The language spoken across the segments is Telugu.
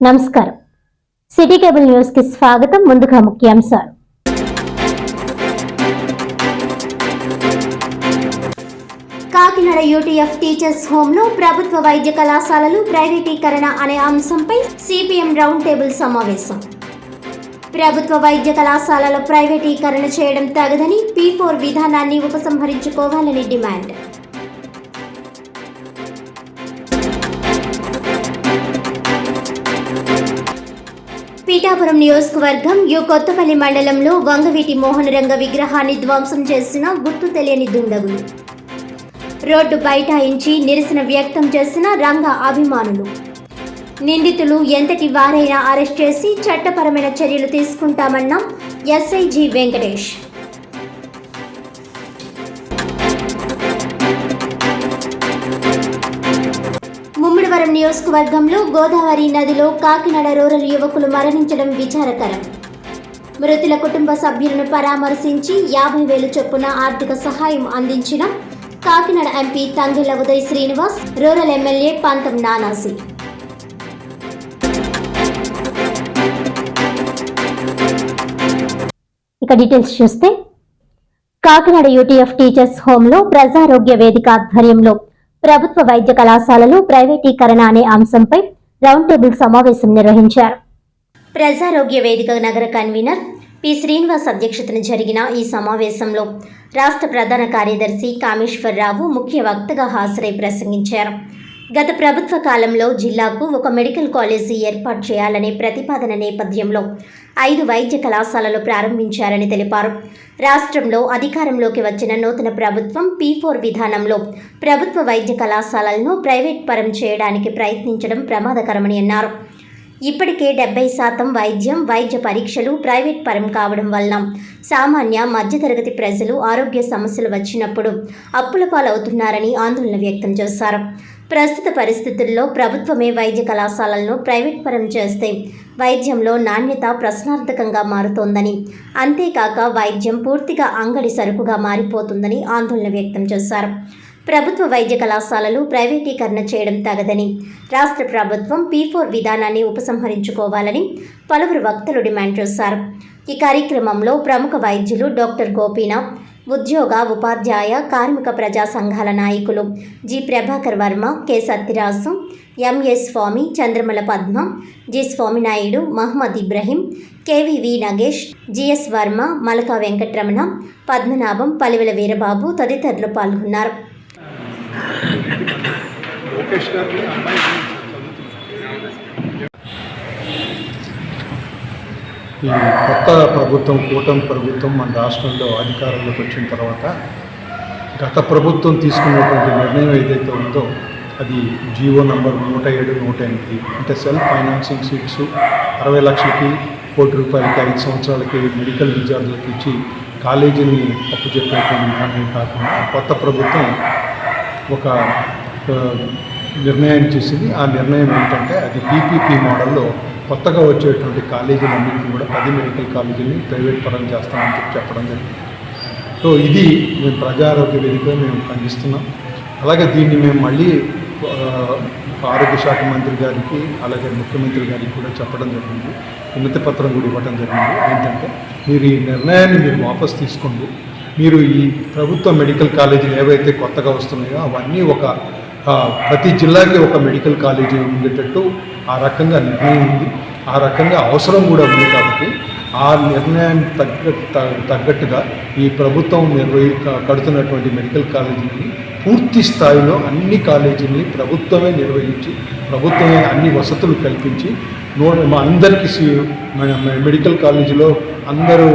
నమస్కారం. సిటీ కేబుల్ న్యూస్ కి స్వాగతం. ముందుగా ముఖ్యాంశాలు. కాకినాడ యూటీఎఫ్ టీచర్స్ హోంలో ప్రభుత్వ వైద్య కళాశాలలు ప్రైవేటీకరణ అనే అంశంపై సిపిఎం రౌండ్ టేబుల్ సమావేశం. ప్రభుత్వ వైద్య కళాశాలల ప్రైవేటీకరణ చేయడం తగదని P4 విధానాన్ని ఉపసంహరించుకోవాలని డిమాండ్. పీఠాపురం నియోజకవర్గం కొత్తపల్లి మండలంలో వంగవీటి మోహనరంగ విగ్రహాన్ని ధ్వంసం చేసిన గుర్తు తెలియని దుండగులు. రోడ్డు బైఠాయించి నిరసన వ్యక్తం చేసిన రంగ అభిమానులు. నిందితులు ఎంతటి వారైనా అరెస్ట్ చేసి చట్టపరమైన చర్యలు తీసుకుంటామన్న ఎస్ఐజి వెంకటేష్. ముమ్మిడివరం నియోజకవర్గంలో గోదావరి నదిలో కాకినాడ రూరల్ యువకులు మరణించడం విచారకరం. మృతుల కుటుంబ సభ్యులను పరామర్శించి 50,000 చొప్పున ఆర్థిక సహాయం అందించిన Kakinada MP Tangella Uday Srinivas, rural MLA పంతం నానాసి. ఇక డీటెయిల్స్ చూస్తే, కాకినాడ యూటీఎఫ్ టీచర్స్ హోంలో ప్రజారోగ్య వేదిక ఆధ్వర్యంలో ప్రభుత్వ వైద్య కళాశాలలు ప్రైవేటీకరణ అనే అంశంపై రౌండ్ టేబుల్ సమావేశం నిర్వహించారు. ప్రజారోగ్య వేదిక నగర కన్వీనర్ పి శ్రీనివాస్ అధ్యక్షతన జరిగిన ఈ సమావేశంలో రాష్ట్ర ప్రధాన కార్యదర్శి కామేశ్వరరావు ముఖ్య వక్తగా హాజరై ప్రసంగించారు. గత ప్రభుత్వ కాలంలో జిల్లాకు ఒక మెడికల్ కాలేజీ ఏర్పాటు చేయాలనే ప్రతిపాదన నేపథ్యంలో 5 వైద్య కళాశాలలు ప్రారంభించారని తెలిపారు. రాష్ట్రంలో అధికారంలోకి వచ్చిన నూతన ప్రభుత్వం P4 విధానంలో ప్రభుత్వ వైద్య కళాశాలలను ప్రైవేట్ పరం చేయడానికి ప్రయత్నించడం ప్రమాదకరమని అన్నారు. ఇప్పటికే 70% వైద్య పరీక్షలు ప్రైవేట్ పరం కావడం వలన సామాన్య మధ్యతరగతి ప్రజలు ఆరోగ్య సమస్యలు వచ్చినప్పుడు అప్పుల పాలవుతున్నారని ఆందోళన వ్యక్తం చేశారు. ప్రస్తుత పరిస్థితుల్లో ప్రభుత్వమే వైద్య కళాశాలలను ప్రైవేట్ పరం చేస్తే వైద్యంలో నాణ్యత ప్రశ్నార్థకంగా మారుతోందని, అంతేకాక వైద్యం పూర్తిగా అంగడి సరుకుగా మారిపోతుందని ఆందోళన వ్యక్తం చేశారు. ప్రభుత్వ వైద్య కళాశాలలు ప్రైవేటీకరణ చేయడం తగదని, రాష్ట్ర ప్రభుత్వం P4 విధానాన్ని ఉపసంహరించుకోవాలని పలువురు వక్తలు డిమాండ్ చేశారు. ఈ కార్యక్రమంలో ప్రముఖ వైద్యులు డాక్టర్ గోపీనాథ్, ఉద్యోగ, ఉపాధ్యాయ, కార్మిక ప్రజా సంఘాల నాయకులు G Prabhakar Varma, K Satyaraju, M A Swamy, Chandramala Padma, G Swaminaidu, Mohammed Ibrahim, K V V Nagesh, G S Varma, Malaka Venkataramana, Padmanabham, Palivela Veerababu తదితరులు పాల్గొన్నారు. ఈ కొత్త ప్రభుత్వం, కూటమి ప్రభుత్వం మన రాష్ట్రంలో అధికారంలోకి వచ్చిన తర్వాత గత ప్రభుత్వం తీసుకున్నటువంటి నిర్ణయం ఏదైతే ఉందో అది జీవో నంబర్ 107, 108 అంటే సెల్ఫ్ ఫైనాన్సింగ్ సీట్స్ 60 లక్షలకి, ₹1,00,00,000కి 5 సంవత్సరాలకి మెడికల్ విద్యార్థులకు ఇచ్చి కాలేజీని అప్పుచెప్పేటువంటి విధానం కాకుండా కొత్త ప్రభుత్వం ఒక నిర్ణయం చేసింది. ఆ నిర్ణయం ఏంటంటే అది PPP మోడల్లో కొత్తగా వచ్చేటువంటి కాలేజీలన్నింటినీ కూడా 10 మెడికల్ కాలేజీలని ప్రైవేట్ పరం చేస్తామని చెప్పడం జరిగింది. సో ఇది మేము ప్రజారోగ్య వేదిక మేము ఖండిస్తున్నాం. అలాగే దీన్ని మేము మళ్ళీ ఆరోగ్య శాఖ మంత్రి గారికి అలాగే ముఖ్యమంత్రి గారికి కూడా చెప్పడం జరిగింది. వినతి పత్రం కూడా ఇవ్వడం జరిగింది. ఏంటంటే మీరు ఈ నిర్ణయాన్ని మీరు వాపసు తీసుకోండి. మీరు ఈ ప్రభుత్వ మెడికల్ కాలేజీలు ఏవైతే కొత్తగా వస్తున్నాయో అవన్నీ ప్రతి జిల్లాకి ఒక మెడికల్ కాలేజీ ఉండేటట్టు ఆ రకంగా నిర్ణయం ఉంది. ఆ రకంగా అవసరం కూడా ఉంది. కాబట్టి ఆ నిర్ణయానికి తగ్గట్టుగా ఈ ప్రభుత్వం కడుతున్నటువంటి మెడికల్ కాలేజీని పూర్తి స్థాయిలో అన్ని కాలేజీలని ప్రభుత్వమే నిర్వహించి, ప్రభుత్వమే అన్ని వసతులు కల్పించి అందరికీ మన మెడికల్ కాలేజీలో అందరూ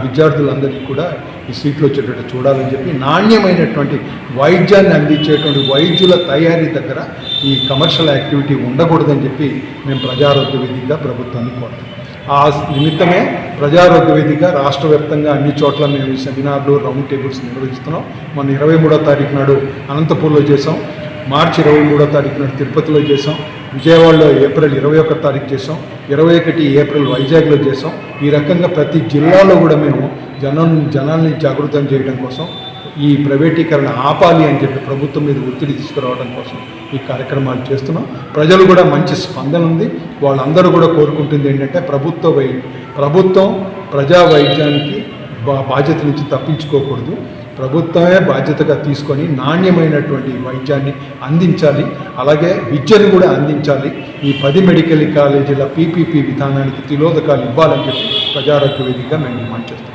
విద్యార్థులందరికీ కూడా ఈ సీట్లు వచ్చేటట్టు చూడాలని చెప్పి నాణ్యమైనటువంటి వైద్యాన్ని అందించేటువంటి వైద్యుల తయారీ దగ్గర ఈ కమర్షియల్ యాక్టివిటీ ఉండకూడదని చెప్పి మేము ప్రజారోగ్య వేదికగా ప్రభుత్వాన్ని కోరుతాం. ఆ నిమిత్తమే ప్రజారోగ్య వేదిక రాష్ట్ర వ్యాప్తంగా అన్ని చోట్ల మేము సెమినార్లు, రౌండ్ టేబుల్స్ నిర్వహిస్తున్నాం. మన 23వ తారీఖు నాడు అనంతపూర్లో చేసాం, మార్చి 23వ తారీఖు నాడు తిరుపతిలో చేసాం, విజయవాడలో ఏప్రిల్ 21వ తారీఖు చేసాం, 21 ఏప్రిల్ వైజాగ్లో చేసాం. ఈ రకంగా ప్రతి జిల్లాలో కూడా మేము జనాల్ని జాగృతం చేయడం కోసం, ఈ ప్రైవేటీకరణ ఆపాలి అని చెప్పి ప్రభుత్వం మీద ఒత్తిడి తీసుకురావడం కోసం ఈ కార్యక్రమాలు చేస్తున్నాం. ప్రజలు కూడా మంచి స్పందన ఉంది. వాళ్ళందరూ కూడా కోరుకుంటుంది ఏంటంటే ప్రభుత్వం ప్రజా వైద్యానికి బాధ్యత నుంచి తప్పించుకోకూడదు. ప్రభుత్వమే బాధ్యతగా తీసుకొని నాణ్యమైనటువంటి వైద్యాన్ని అందించాలి. అలాగే విద్యను కూడా అందించాలి. ఈ 10 మెడికల్ కాలేజీల PPP విధానానికి తిలోదకాలు ఇవ్వాలని చెప్పి ప్రజారోగ్య వేదికగా మేము డిమాండ్ చేస్తాం.